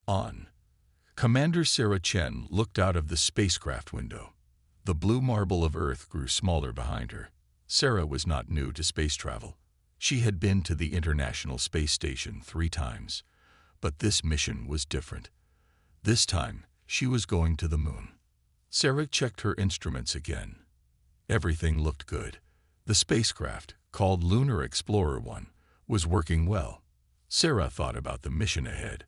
On. Commander Sarah Chen looked out of the spacecraft window. The blue marble of Earth grew smaller behind her. Sarah was not new to space travel. She had been to the International Space Station 3 times. But this mission was different. This time, she was going to the moon. Sarah checked her instruments again. Everything looked good. The spacecraft, called Lunar Explorer 1, was working well. Sarah thought about the mission ahead.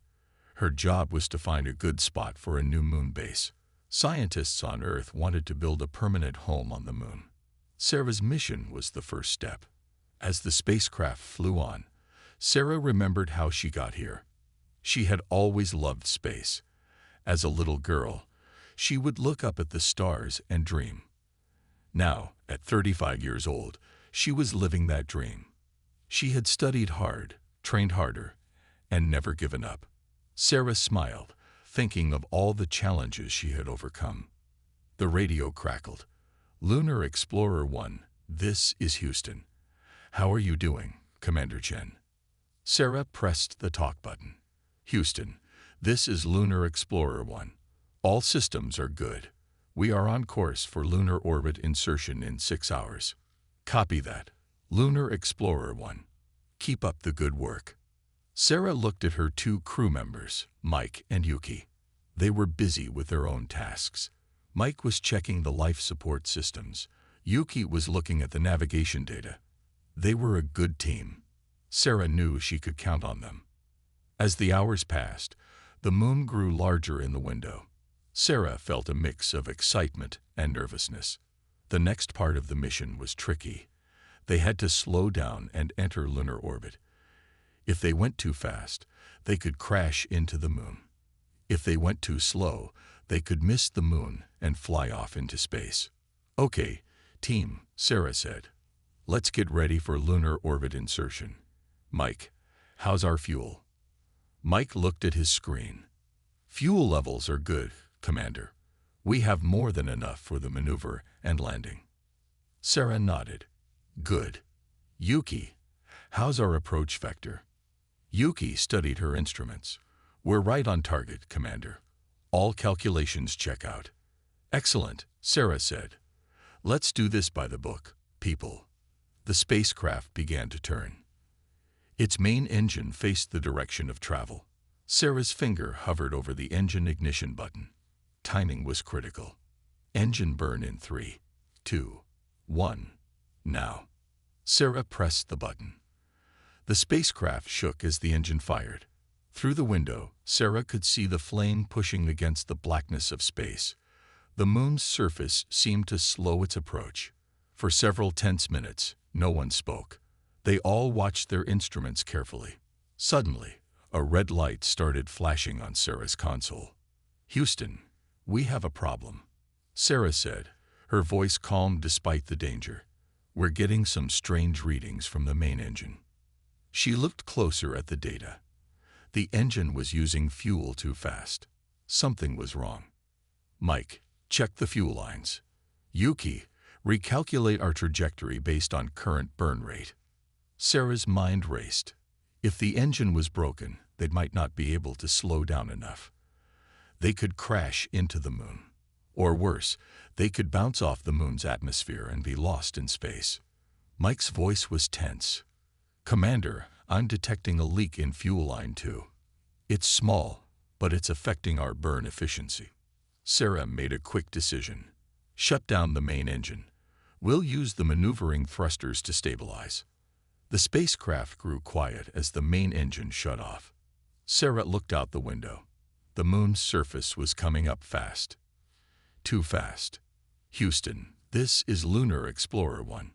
Her job was to find a good spot for a new moon base. Scientists on Earth wanted to build a permanent home on the moon. Sarah's mission was the first step. As the spacecraft flew on, Sarah remembered how she got here. She had always loved space. As a little girl, she would look up at the stars and dream. Now, at 35 years old, she was living that dream. She had studied hard, trained harder, and never given up. Sarah smiled, thinking of all the challenges she had overcome. The radio crackled. Lunar Explorer 1, this is Houston. How are you doing, Commander Chen? Sarah pressed the talk button. Houston, this is Lunar Explorer 1. All systems are good. We are on course for lunar orbit insertion in 6 hours. Copy that. Lunar Explorer 1. Keep up the good work. Sarah looked at her 2 crew members, Mike and Yuki. They were busy with their own tasks. Mike was checking the life support systems. Yuki was looking at the navigation data. They were a good team. Sarah knew she could count on them. As the hours passed, the moon grew larger in the window. Sarah felt a mix of excitement and nervousness. The next part of the mission was tricky. They had to slow down and enter lunar orbit. If they went too fast, they could crash into the moon. If they went too slow, they could miss the moon and fly off into space. Okay, team, Sarah said. Let's get ready for lunar orbit insertion. Mike, how's our fuel? Mike looked at his screen. Fuel levels are good, Commander. We have more than enough for the maneuver and landing. Sarah nodded. Good. Yuki, how's our approach vector? Yuki studied her instruments. We're right on target, Commander. All calculations check out. Excellent, Sarah said. Let's do this by the book, people. The spacecraft began to turn. Its main engine faced the direction of travel. Sarah's finger hovered over the engine ignition button. Timing was critical. Engine burn in 3, 2, 1. Now. Sarah pressed the button. The spacecraft shook as the engine fired. Through the window, Sarah could see the flame pushing against the blackness of space. The moon's surface seemed to slow its approach. For several tense minutes, no one spoke. They all watched their instruments carefully. Suddenly, a red light started flashing on Sarah's console. Houston, we have a problem, Sarah said, her voice calm despite the danger. We're getting some strange readings from the main engine. She looked closer at the data. The engine was using fuel too fast. Something was wrong. Mike, check the fuel lines. Yuki, recalculate our trajectory based on current burn rate. Sarah's mind raced. If the engine was broken, they might not be able to slow down enough. They could crash into the moon. Or worse, they could bounce off the moon's atmosphere and be lost in space. Mike's voice was tense. Commander, I'm detecting a leak in fuel line 2. It's small, but it's affecting our burn efficiency. Sarah made a quick decision. Shut down the main engine. We'll use the maneuvering thrusters to stabilize. The spacecraft grew quiet as the main engine shut off. Sarah looked out the window. The moon's surface was coming up fast. Too fast. Houston, this is Lunar Explorer 1.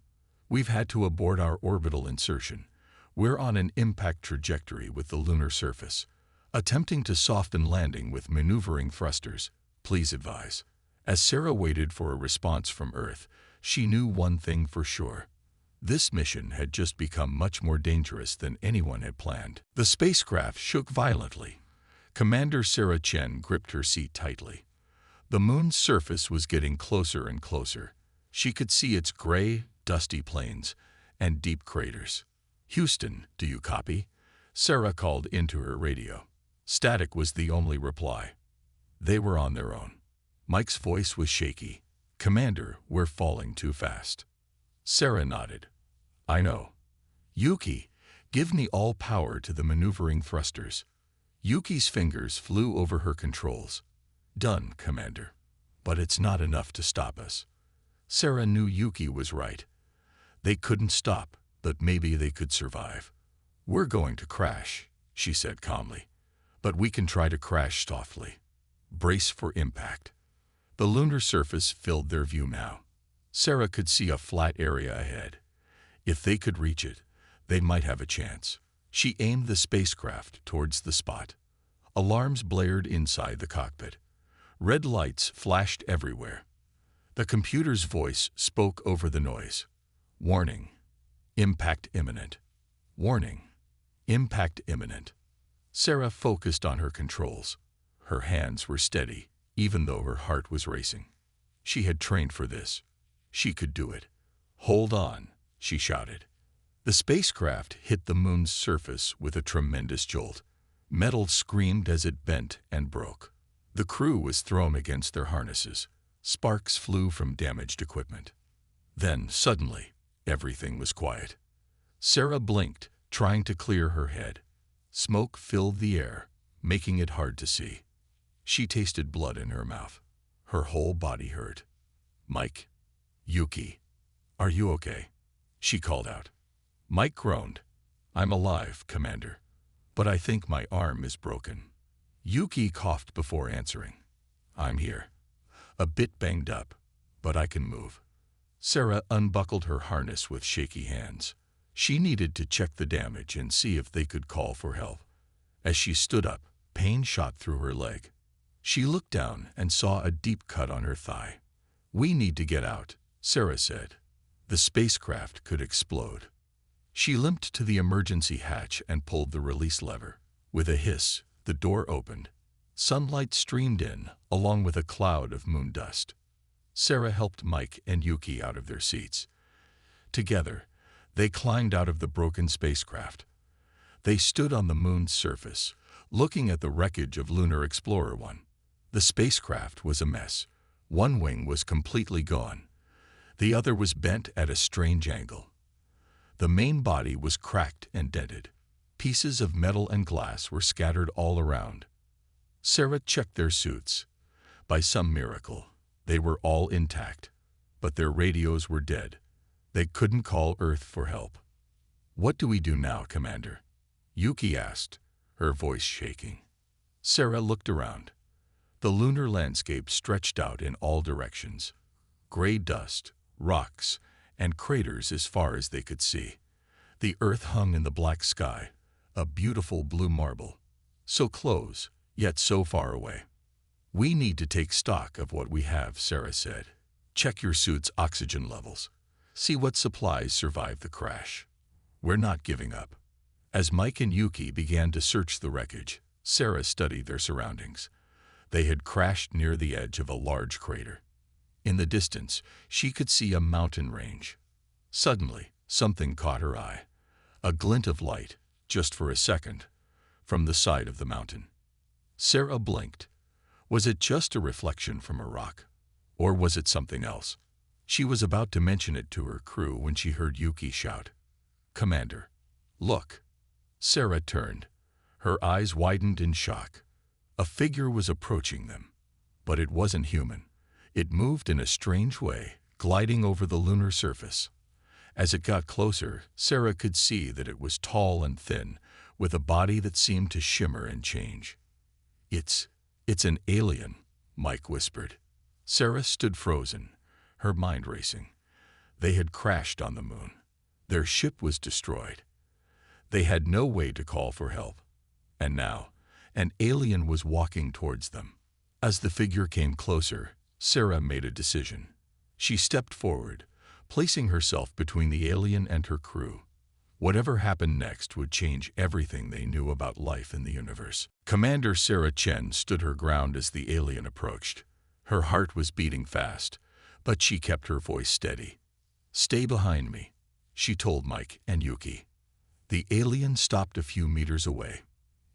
We've had to abort our orbital insertion. We're on an impact trajectory with the lunar surface. Attempting to soften landing with maneuvering thrusters. Please advise. As Sarah waited for a response from Earth, she knew one thing for sure. This mission had just become much more dangerous than anyone had planned. The spacecraft shook violently. Commander Sarah Chen gripped her seat tightly. The moon's surface was getting closer and closer. She could see its gray, dusty plains and deep craters. Houston, do you copy? Sarah called into her radio. Static was the only reply. They were on their own. Mike's voice was shaky. "Commander, we're falling too fast." Sarah nodded. "I know. Yuki, give me all power to the maneuvering thrusters." Yuki's fingers flew over her controls. "Done, Commander. But it's not enough to stop us." Sarah knew Yuki was right. They couldn't stop, but maybe they could survive. "We're going to crash," she said calmly. "But we can try to crash softly. Brace for impact." The lunar surface filled their view now. Sarah could see a flat area ahead. If they could reach it, they might have a chance. She aimed the spacecraft towards the spot. Alarms blared inside the cockpit. Red lights flashed everywhere. The computer's voice spoke over the noise. "Warning. Impact imminent. Warning. Impact imminent." Sarah focused on her controls. Her hands were steady, even though her heart was racing. She had trained for this. She could do it. "Hold on," she shouted. The spacecraft hit the moon's surface with a tremendous jolt. Metal screamed as it bent and broke. The crew was thrown against their harnesses. Sparks flew from damaged equipment. Then, suddenly, everything was quiet. Sarah blinked, trying to clear her head. Smoke filled the air, making it hard to see. She tasted blood in her mouth. Her whole body hurt. "Mike. Yuki. Are you okay?" she called out. Mike groaned. "I'm alive, Commander. But I think my arm is broken." Yuki coughed before answering. "I'm here. A bit banged up, but I can move." Sarah unbuckled her harness with shaky hands. She needed to check the damage and see if they could call for help. As she stood up, pain shot through her leg. She looked down and saw a deep cut on her thigh. "We need to get out," Sarah said. The spacecraft could explode. She limped to the emergency hatch and pulled the release lever. With a hiss, the door opened. Sunlight streamed in, along with a cloud of moon dust. Sarah helped Mike and Yuki out of their seats. Together, they climbed out of the broken spacecraft. They stood on the moon's surface, looking at the wreckage of Lunar Explorer 1. The spacecraft was a mess. One wing was completely gone. The other was bent at a strange angle. The main body was cracked and dented. Pieces of metal and glass were scattered all around. Sarah checked their suits. By some miracle, they were all intact, but their radios were dead. They couldn't call Earth for help. "What do we do now, Commander?" Yuki asked, her voice shaking. Sarah looked around. The lunar landscape stretched out in all directions. Gray dust, rocks, and craters as far as they could see. The Earth hung in the black sky, a beautiful blue marble. So close, yet so far away. "We need to take stock of what we have," Sarah said. "Check your suit's oxygen levels. See what supplies survived the crash. We're not giving up." As Mike and Yuki began to search the wreckage, Sarah studied their surroundings. They had crashed near the edge of a large crater. In the distance, she could see a mountain range. Suddenly, something caught her eye. A glint of light, just for a second, from the side of the mountain. Sarah blinked. Was it just a reflection from a rock? Or was it something else? She was about to mention it to her crew when she heard Yuki shout, "Commander, look." Sarah turned. Her eyes widened in shock. A figure was approaching them. But it wasn't human. It moved in a strange way, gliding over the lunar surface. As it got closer, Sarah could see that it was tall and thin, with a body that seemed to shimmer and change. It's an alien," Mike whispered. Sarah stood frozen, her mind racing. They had crashed on the moon. Their ship was destroyed. They had no way to call for help. And now, an alien was walking towards them. As the figure came closer, Sarah made a decision. She stepped forward, placing herself between the alien and her crew. Whatever happened next would change everything they knew about life in the universe. Commander Sarah Chen stood her ground as the alien approached. Her heart was beating fast, but she kept her voice steady. "Stay behind me," she told Mike and Yuki. The alien stopped a few meters away.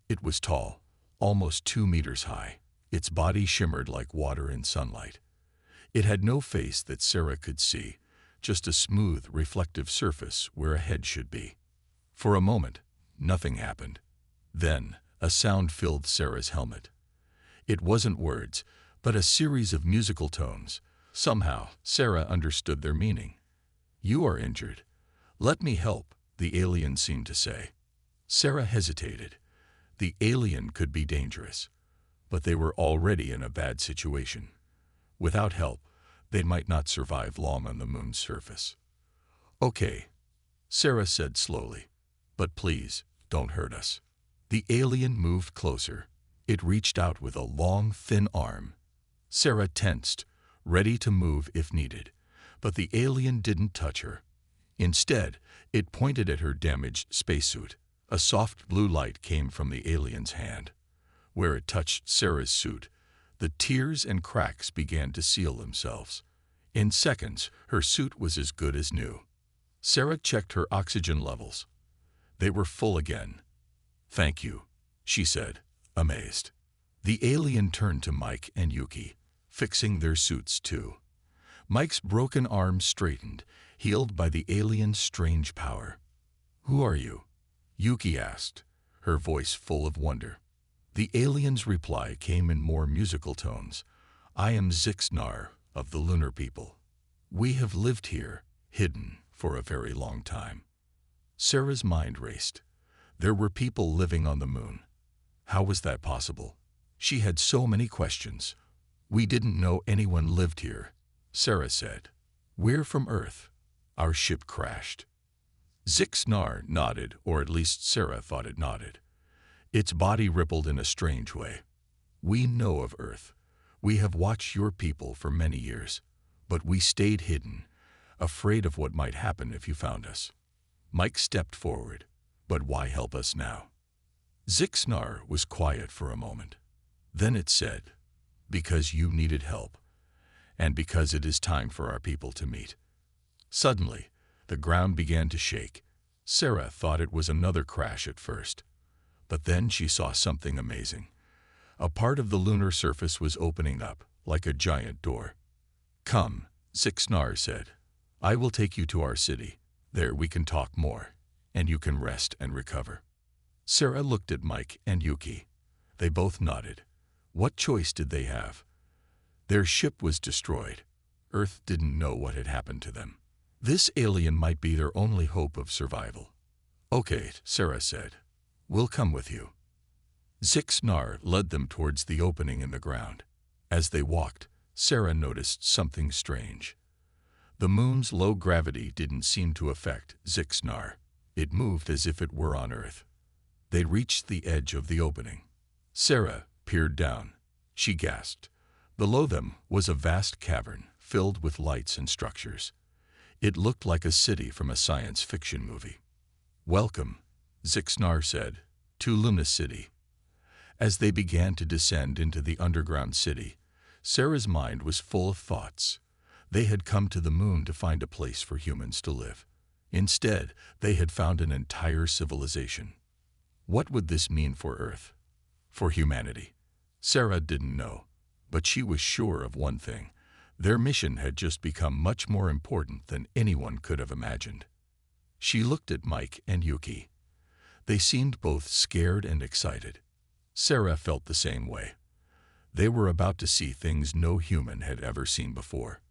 It was tall, almost 2 meters high. Its body shimmered like water in sunlight. It had no face that Sarah could see, just a smooth, reflective surface where a head should be. For a moment, nothing happened. Then, a sound filled Sarah's helmet. It wasn't words, but a series of musical tones. Somehow, Sarah understood their meaning. "You are injured. Let me help," the alien seemed to say. Sarah hesitated. The alien could be dangerous, but they were already in a bad situation. Without help, they might not survive long on the moon's surface. "Okay," Sarah said slowly, "but please, don't hurt us." The alien moved closer. It reached out with a long, thin arm. Sarah tensed, ready to move if needed, but the alien didn't touch her. Instead, it pointed at her damaged spacesuit. A soft blue light came from the alien's hand. Where it touched Sarah's suit, the tears and cracks began to seal themselves. In seconds, her suit was as good as new. Sarah checked her oxygen levels. They were full again. "Thank you," she said, amazed. The alien turned to Mike and Yuki, fixing their suits too. Mike's broken arm straightened, healed by the alien's strange power. "Who are you?" Yuki asked, her voice full of wonder. The alien's reply came in more musical tones. "I am Zixnar of the Lunar People. We have lived here, hidden, for a very long time." Sarah's mind raced. There were people living on the moon. How was that possible? She had so many questions. "We didn't know anyone lived here," Sarah said. "We're from Earth. Our ship crashed." Zixnar nodded, or at least Sarah thought it nodded. Its body rippled in a strange way. "We know of Earth. We have watched your people for many years, but we stayed hidden, afraid of what might happen if you found us." Mike stepped forward. "But why help us now?" Zixnar was quiet for a moment. Then it said, "Because you needed help, and because it is time for our people to meet." Suddenly, the ground began to shake. Sarah thought it was another crash at first. But then she saw something amazing. A part of the lunar surface was opening up, like a giant door. "Come," Zixnar said. "I will take you to our city. There we can talk more, and you can rest and recover." Sarah looked at Mike and Yuki. They both nodded. What choice did they have? Their ship was destroyed. Earth didn't know what had happened to them. This alien might be their only hope of survival. "Okay," Sarah said. "We'll come with you." Zixnar led them towards the opening in the ground. As they walked, Sarah noticed something strange. The moon's low gravity didn't seem to affect Zixnar. It moved as if it were on Earth. They reached the edge of the opening. Sarah peered down. She gasped. Below them was a vast cavern filled with lights and structures. It looked like a city from a science fiction movie. "Welcome," Zixnar said, "to Luna City." As they began to descend into the underground city, Sarah's mind was full of thoughts. They had come to the moon to find a place for humans to live. Instead, they had found an entire civilization. What would this mean for Earth? For humanity? Sarah didn't know, but she was sure of one thing. Their mission had just become much more important than anyone could have imagined. She looked at Mike and Yuki. They seemed both scared and excited. Sarah felt the same way. They were about to see things no human had ever seen before.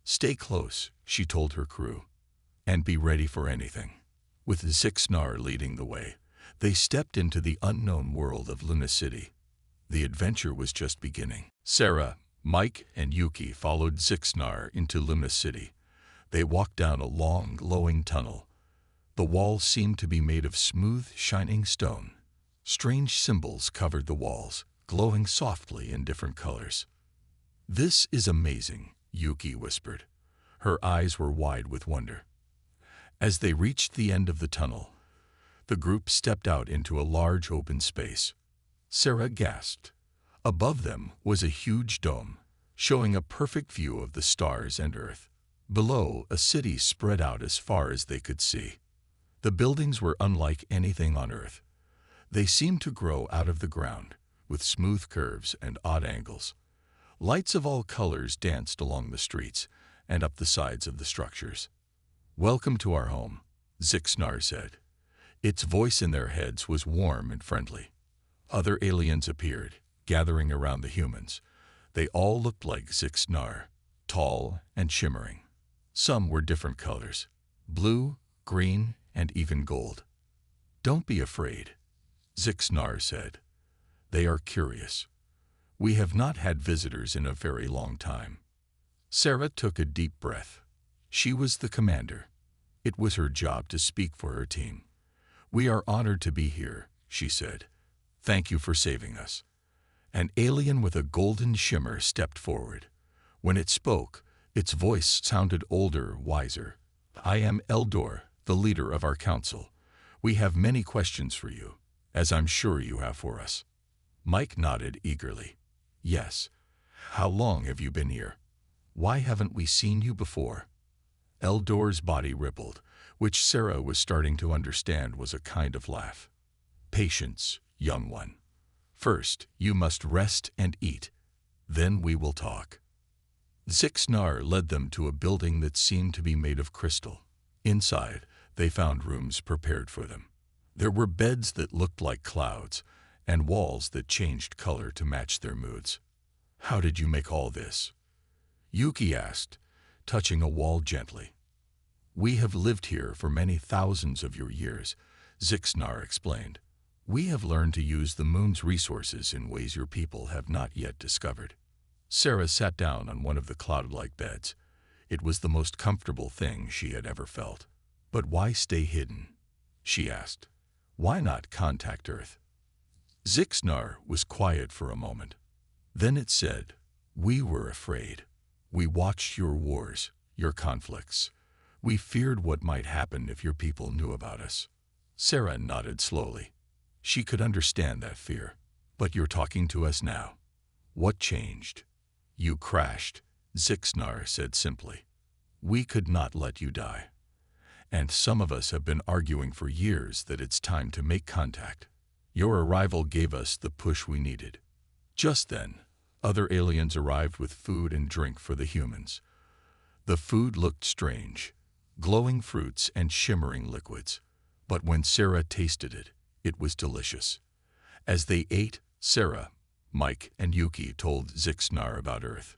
"Stay close," she told her crew, "and be ready for anything." With Zixnar leading the way, they stepped into the unknown world of Luna City. The adventure was just beginning. Sarah, Mike, and Yuki followed Zixnar into Luna City. They walked down a long, glowing tunnel. The walls seemed to be made of smooth, shining stone. Strange symbols covered the walls, glowing softly in different colors. "This is amazing," Yuki whispered. Her eyes were wide with wonder. As they reached the end of the tunnel, the group stepped out into a large open space. Sarah gasped. Above them was a huge dome, showing a perfect view of the stars and Earth. Below, a city spread out as far as they could see. The buildings were unlike anything on Earth. They seemed to grow out of the ground, with smooth curves and odd angles. Lights of all colors danced along the streets and up the sides of the structures. "Welcome to our home," Zixnar said. Its voice in their heads was warm and friendly. Other aliens appeared, gathering around the humans. They all looked like Zixnar, tall and shimmering. Some were different colors: blue, green, and even gold. "Don't be afraid," Zixnar said. "They are curious. We have not had visitors in a very long time." Sarah took a deep breath. She was the commander. It was her job to speak for her team. "We are honored to be here," she said. "Thank you for saving us." An alien with a golden shimmer stepped forward. When it spoke, its voice sounded older, wiser. "I am Eldor, the leader of our council. We have many questions for you, as I'm sure you have for us." Mike nodded eagerly. "Yes. How long have you been here? Why haven't we seen you before?" Eldor's body rippled, which Sarah was starting to understand was a kind of laugh. "Patience, young one. First, you must rest and eat. Then we will talk." Zixnar led them to a building that seemed to be made of crystal. Inside, they found rooms prepared for them. There were beds that looked like clouds, and walls that changed color to match their moods. "How did you make all this?" Yuki asked, touching a wall gently. "We have lived here for many thousands of your years," Zixnar explained. "We have learned to use the moon's resources in ways your people have not yet discovered." Sarah sat down on one of the cloud-like beds. It was the most comfortable thing she had ever felt. "But why stay hidden?" she asked. "Why not contact Earth?" Zixnar was quiet for a moment. Then it said, "We were afraid. We watched your wars, your conflicts. We feared what might happen if your people knew about us." Sarah nodded slowly. She could understand that fear. "But you're talking to us now. What changed?" "You crashed," Zixnar said simply. "We could not let you die. And some of us have been arguing for years that it's time to make contact. Your arrival gave us the push we needed." Just then, other aliens arrived with food and drink for the humans. The food looked strange, glowing fruits and shimmering liquids. But when Sarah tasted it, it was delicious. As they ate, Sarah, Mike, and Yuki told Zixnar about Earth.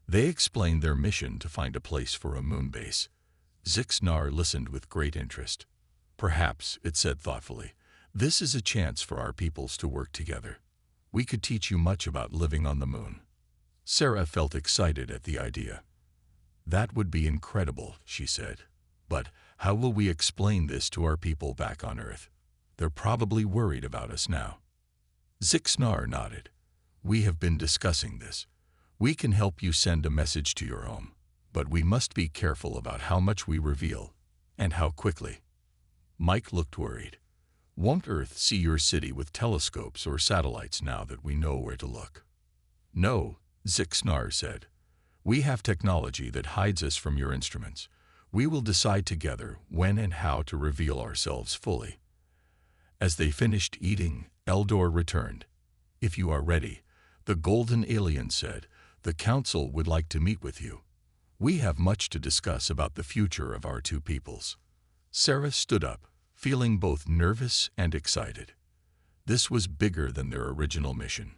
They explained their mission to find a place for a moon base. Zixnar listened with great interest. "Perhaps," it said thoughtfully, "this is a chance for our peoples to work together. We could teach you much about living on the moon." Sarah felt excited at the idea. "That would be incredible," she said. "But how will we explain this to our people back on Earth? They're probably worried about us now." Zixnar nodded. "We have been discussing this. We can help you send a message to your home, but we must be careful about how much we reveal and how quickly." Mike looked worried. "Won't Earth see your city with telescopes or satellites now that we know where to look?" "No," Zixnar said. "We have technology that hides us from your instruments. We will decide together when and how to reveal ourselves fully." As they finished eating, Eldor returned. "If you are ready," the golden alien said, "the council would like to meet with you. We have much to discuss about the future of our two peoples." Sarah stood up, feeling both nervous and excited. This was bigger than their original mission.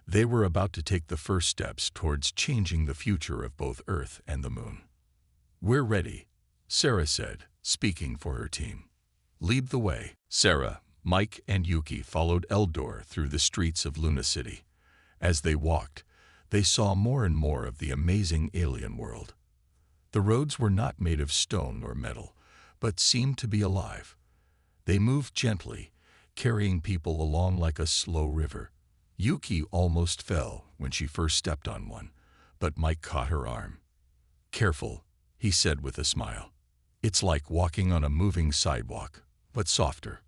They were about to take the first steps towards changing the future of both Earth and the Moon. "We're ready," Sarah said, speaking for her team. "Lead the way." Sarah, Mike, and Yuki followed Eldor through the streets of Luna City. As they walked, they saw more and more of the amazing alien world. The roads were not made of stone or metal, but seemed to be alive. They moved gently, carrying people along like a slow river. Yuki almost fell when she first stepped on one, but Mike caught her arm. "Careful," he said with a smile. "It's like walking on a moving sidewalk, but softer."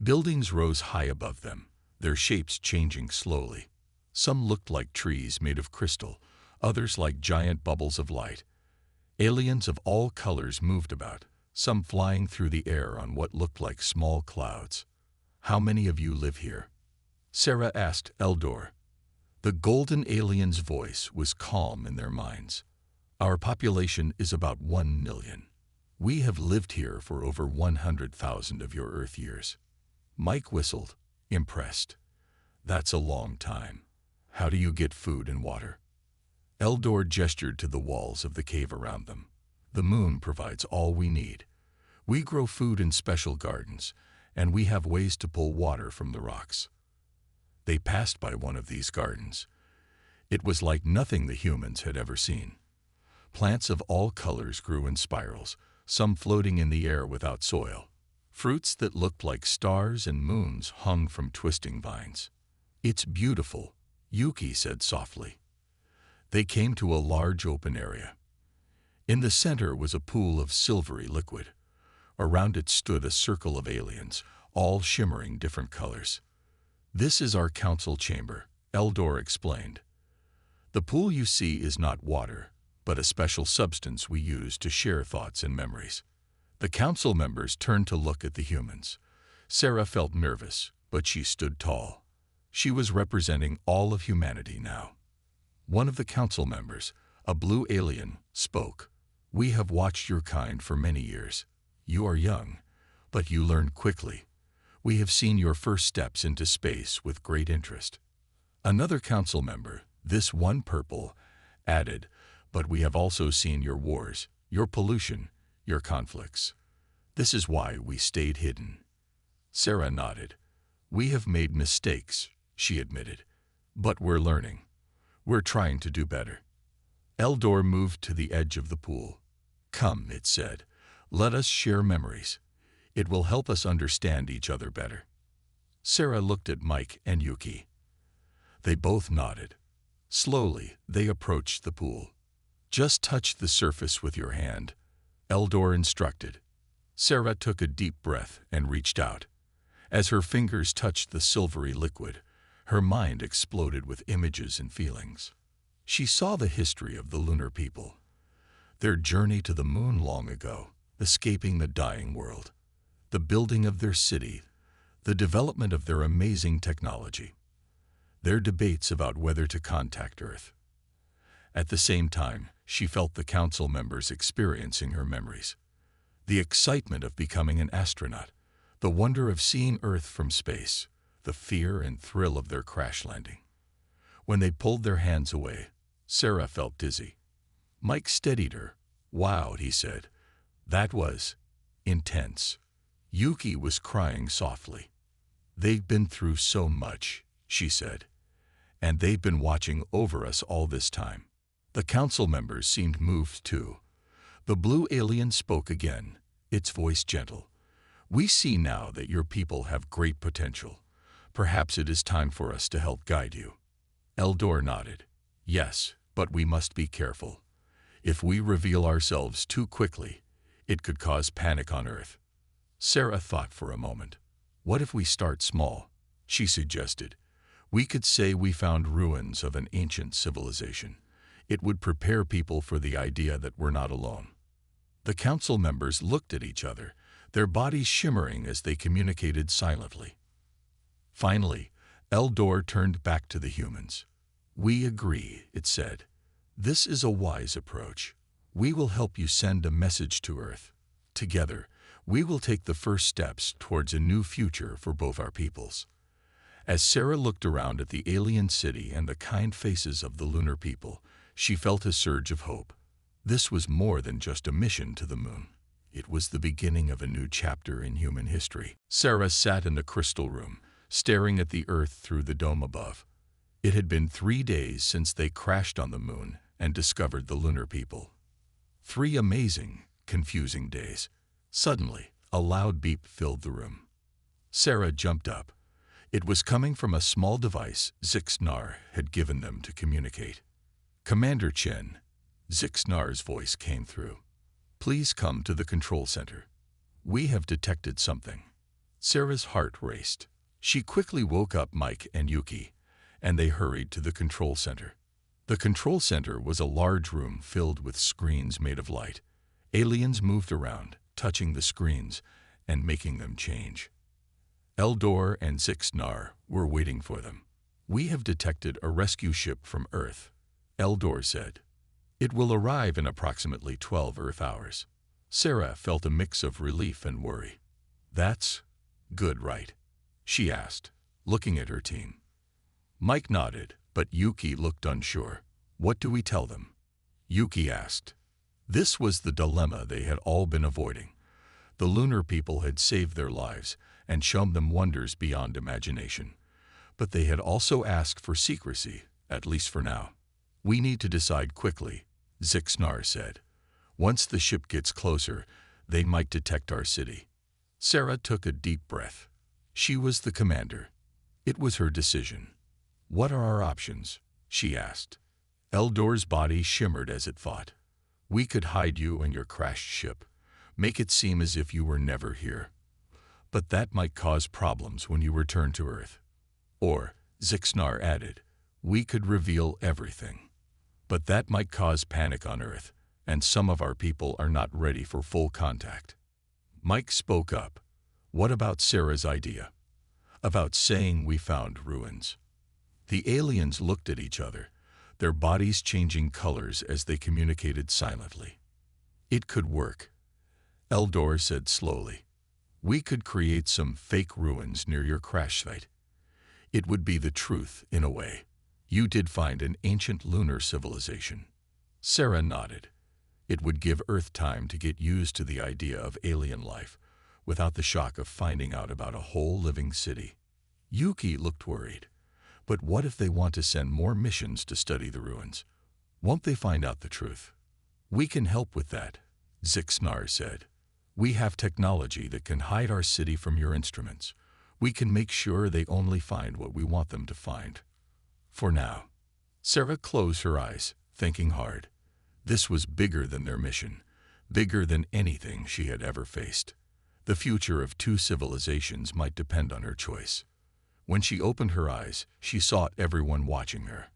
Buildings rose high above them, their shapes changing slowly. Some looked like trees made of crystal, others like giant bubbles of light. Aliens of all colors moved about, some flying through the air on what looked like small clouds. "How many of you live here?" Sarah asked Eldor. The golden alien's voice was calm in their minds. Our population is about 1 million. We have lived here for over 100,000 of your Earth years. Mike whistled, impressed. That's a long time. How do you get food and water? Eldor gestured to the walls of the cave around them. The moon provides all we need. We grow food in special gardens, and we have ways to pull water from the rocks. They passed by one of these gardens. It was like nothing the humans had ever seen. Plants of all colors grew in spirals, some floating in the air without soil. Fruits that looked like stars and moons hung from twisting vines. It's beautiful, Yuki said softly. They came to a large open area. In the center was a pool of silvery liquid. Around it stood a circle of aliens, all shimmering different colors. This is our council chamber, Eldor explained. The pool you see is not water, but a special substance we use to share thoughts and memories. The council members turned to look at the humans. Sarah felt nervous, but she stood tall. She was representing all of humanity now. One of the council members, a blue alien, spoke. We have watched your kind for many years. You are young, but you learn quickly. We have seen your first steps into space with great interest. Another council member, this one purple, added, but we have also seen your wars, your pollution, your conflicts. This is why we stayed hidden. Sarah nodded. We have made mistakes, she admitted, but we're learning. We're trying to do better. Eldor moved to the edge of the pool. Come, it said, let us share memories. It will help us understand each other better. Sarah looked at Mike and Yuki. They both nodded. Slowly, they approached the pool. Just touch the surface with your hand, Eldor instructed. Sarah took a deep breath and reached out. As her fingers touched the silvery liquid, her mind exploded with images and feelings. She saw the history of the lunar people, their journey to the moon long ago, escaping the dying world, the building of their city, the development of their amazing technology, their debates about whether to contact Earth. At the same time, she felt the council members experiencing her memories. The excitement of becoming an astronaut, the wonder of seeing Earth from space, the fear and thrill of their crash landing. When they pulled their hands away, Sarah felt dizzy. Mike steadied her. Wow, he said. That was intense. Yuki was crying softly. They've been through so much, she said. And they've been watching over us all this time. The council members seemed moved too. The blue alien spoke again, its voice gentle. We see now that your people have great potential. Perhaps it is time for us to help guide you. Eldor nodded. Yes, but we must be careful. If we reveal ourselves too quickly, it could cause panic on Earth. Sarah thought for a moment. What if we start small? She suggested. We could say we found ruins of an ancient civilization. It would prepare people for the idea that we're not alone. The council members looked at each other, their bodies shimmering as they communicated silently. Finally, Eldor turned back to the humans. We agree, it said. This is a wise approach. We will help you send a message to Earth. Together, we will take the first steps towards a new future for both our peoples. As Sarah looked around at the alien city and the kind faces of the lunar people, she felt a surge of hope. This was more than just a mission to the moon. It was the beginning of a new chapter in human history. Sarah sat in the crystal room, staring at the Earth through the dome above. It had been 3 days since they crashed on the moon and discovered the lunar people. 3 amazing, confusing days. Suddenly, a loud beep filled the room. Sarah jumped up. It was coming from a small device Zixnar had given them to communicate. Commander Chen, Zixnar's voice came through. Please come to the control center. We have detected something. Sarah's heart raced. She quickly woke up Mike and Yuki, and they hurried to the control center. The control center was a large room filled with screens made of light. Aliens moved around, touching the screens and making them change. Eldor and Zixnar were waiting for them. "We have detected a rescue ship from Earth," Eldor said. "It will arrive in approximately 12 Earth hours." Sarah felt a mix of relief and worry. "That's good, right?" she asked, looking at her team. Mike nodded, but Yuki looked unsure. "What do we tell them?" Yuki asked. This was the dilemma they had all been avoiding. The lunar people had saved their lives and shown them wonders beyond imagination. But they had also asked for secrecy, at least for now. "We need to decide quickly," Zixnar said. "Once the ship gets closer, they might detect our city." Sarah took a deep breath. She was the commander. It was her decision. "What are our options?" she asked. Eldor's body shimmered as it thought. "We could hide you and your crashed ship, make it seem as if you were never here. But that might cause problems when you return to Earth." Or, Zixnar added, "we could reveal everything. But that might cause panic on Earth, and some of our people are not ready for full contact." Mike spoke up. "What about Sarah's idea? About saying we found ruins?" The aliens looked at each other, their bodies changing colors as they communicated silently. "It could work," Eldor said slowly. "We could create some fake ruins near your crash site. It would be the truth, in a way. You did find an ancient lunar civilization." Sarah nodded. "It would give Earth time to get used to the idea of alien life, without the shock of finding out about a whole living city." Yuki looked worried. "But what if they want to send more missions to study the ruins? Won't they find out the truth?" "We can help with that," Zixnar said. "We have technology that can hide our city from your instruments. We can make sure they only find what we want them to find. For now." Sarah closed her eyes, thinking hard. This was bigger than their mission, bigger than anything she had ever faced. The future of two civilizations might depend on her choice. When she opened her eyes, she saw everyone watching her.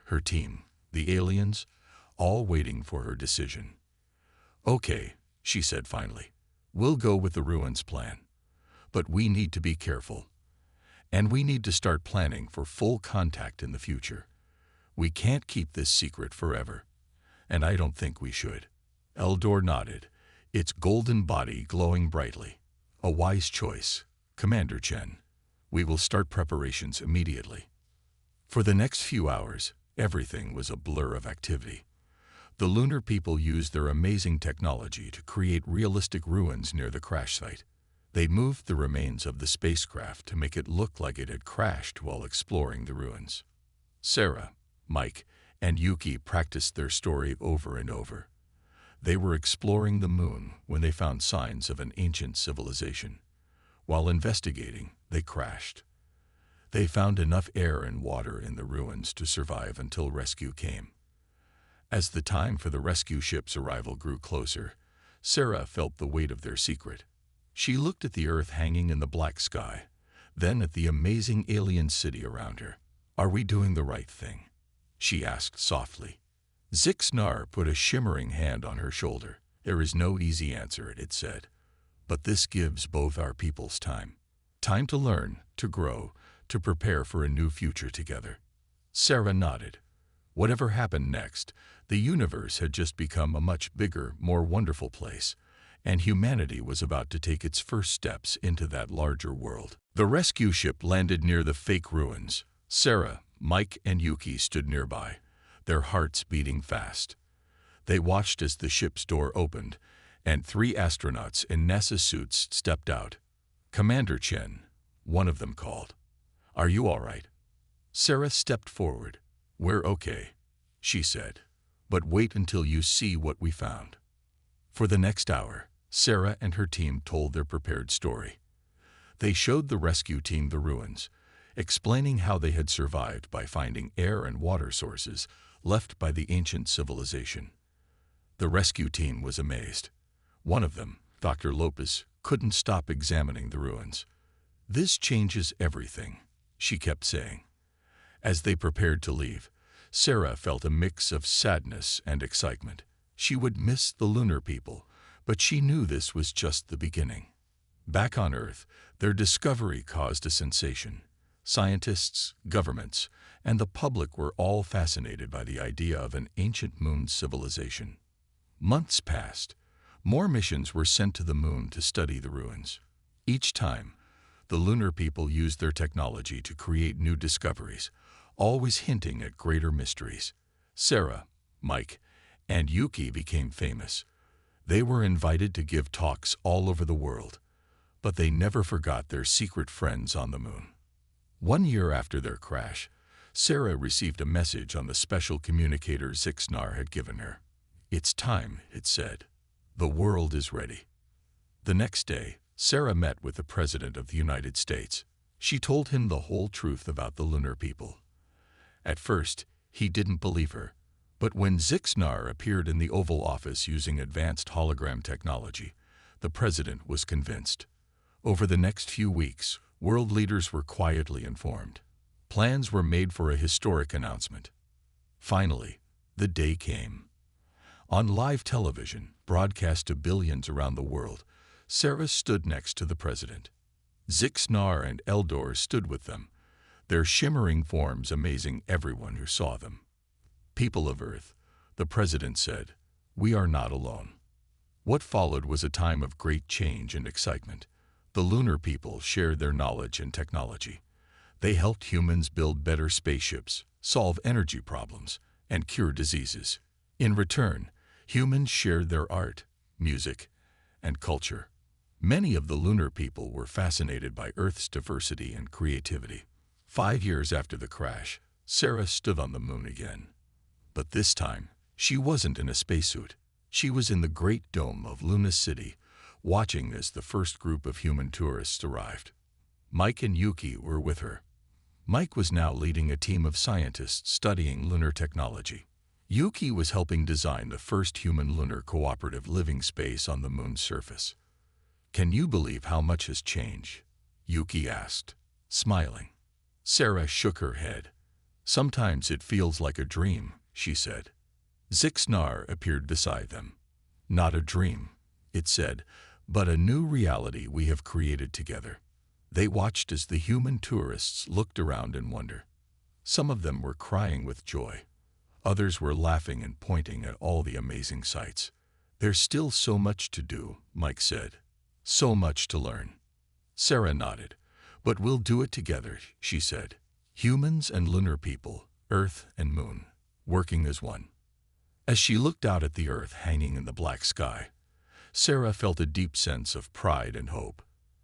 Her team, the aliens, all waiting for her decision. "Okay," she said finally. "We'll go with the ruins plan. But we need to be careful. And we need to start planning for full contact in the future. We can't keep this secret forever. And I don't think we should." Eldor nodded, its golden body glowing brightly. "A wise choice, Commander Chen. We will start preparations immediately." For the next few hours, everything was a blur of activity. The lunar people used their amazing technology to create realistic ruins near the crash site. They moved the remains of the spacecraft to make it look like it had crashed while exploring the ruins. Sarah, Mike, and Yuki practiced their story over and over. They were exploring the moon when they found signs of an ancient civilization. While investigating, they crashed. They found enough air and water in the ruins to survive until rescue came. As the time for the rescue ship's arrival grew closer, Sarah felt the weight of their secret. She looked at the Earth hanging in the black sky, then at the amazing alien city around her. "Are we doing the right thing?" she asked softly. Zixnar put a shimmering hand on her shoulder. "There is no easy answer," it said. "But this gives both our peoples time. Time to learn, to grow, to prepare for a new future together." Sarah nodded. Whatever happened next, the universe had just become a much bigger, more wonderful place, and humanity was about to take its first steps into that larger world. The rescue ship landed near the fake ruins. Sarah, Mike, and Yuki stood nearby, their hearts beating fast. They watched as the ship's door opened, and 3 astronauts in NASA suits stepped out. "Commander Chen," one of them called. "Are you all right?" Sarah stepped forward. "We're okay," she said. "But wait until you see what we found." For the next hour, Sarah and her team told their prepared story. They showed the rescue team the ruins, explaining how they had survived by finding air and water sources left by the ancient civilization. The rescue team was amazed. One of them, Dr. Lopez, couldn't stop examining the ruins. "This changes everything," she kept saying. As they prepared to leave, Sarah felt a mix of sadness and excitement. She would miss the lunar people, but she knew this was just the beginning. Back on Earth, their discovery caused a sensation. Scientists, governments, and the public were all fascinated by the idea of an ancient moon civilization. Months passed. More missions were sent to the moon to study the ruins. Each time, the lunar people used their technology to create new discoveries, always hinting at greater mysteries. Sarah, Mike, and Yuki became famous. They were invited to give talks all over the world, but they never forgot their secret friends on the moon. 1 year after their crash, Sarah received a message on the special communicator Zixnar had given her. "It's time," it said. "The world is ready." The next day, Sarah met with the President of the United States. She told him the whole truth about the lunar people. At first, he didn't believe her, but when Zixnar appeared in the Oval Office using advanced hologram technology, the President was convinced. Over the next few weeks, world leaders were quietly informed. Plans were made for a historic announcement. Finally, the day came. On live television, broadcast to billions around the world, Sarah stood next to the President. Zixnar and Eldor stood with them, their shimmering forms amazing everyone who saw them. "People of Earth," the President said, "we are not alone." What followed was a time of great change and excitement. The lunar people shared their knowledge and technology. They helped humans build better spaceships, solve energy problems, and cure diseases. In return, humans shared their art, music, and culture. Many of the lunar people were fascinated by Earth's diversity and creativity. 5 years after the crash, Sarah stood on the moon again. But this time, she wasn't in a spacesuit. She was in the Great Dome of Luna City, watching as the first group of human tourists arrived. Mike and Yuki were with her. Mike was now leading a team of scientists studying lunar technology. Yuki was helping design the first human lunar cooperative living space on the moon's surface. "Can you believe how much has changed?" Yuki asked, smiling. Sarah shook her head. "Sometimes it feels like a dream," she said. Zixnar appeared beside them. "Not a dream," it said, "but a new reality we have created together." They watched as the human tourists looked around in wonder. Some of them were crying with joy. Others were laughing and pointing at all the amazing sights. "There's still so much to do," Mike said. "So much to learn." Sarah nodded. "But we'll do it together," she said. "Humans and lunar people, Earth and Moon, working as one." As she looked out at the Earth hanging in the black sky, Sarah felt a deep sense of pride and hope.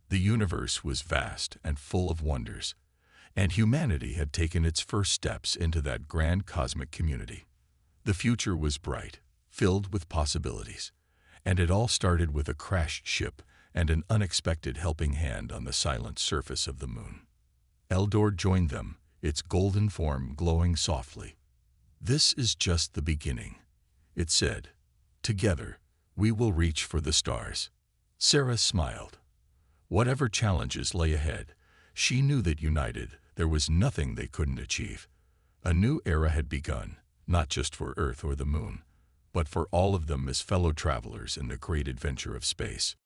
The universe was vast and full of wonders, and humanity had taken its first steps into that grand cosmic community. The future was bright, filled with possibilities, and it all started with a crashed ship and an unexpected helping hand on the silent surface of the moon. Eldor joined them, its golden form glowing softly. "This is just the beginning," it said. "Together, we will reach for the stars." Sarah smiled. Whatever challenges lay ahead, she knew that united, there was nothing they couldn't achieve. A new era had begun, not just for Earth or the moon, but for all of them as fellow travelers in the great adventure of space.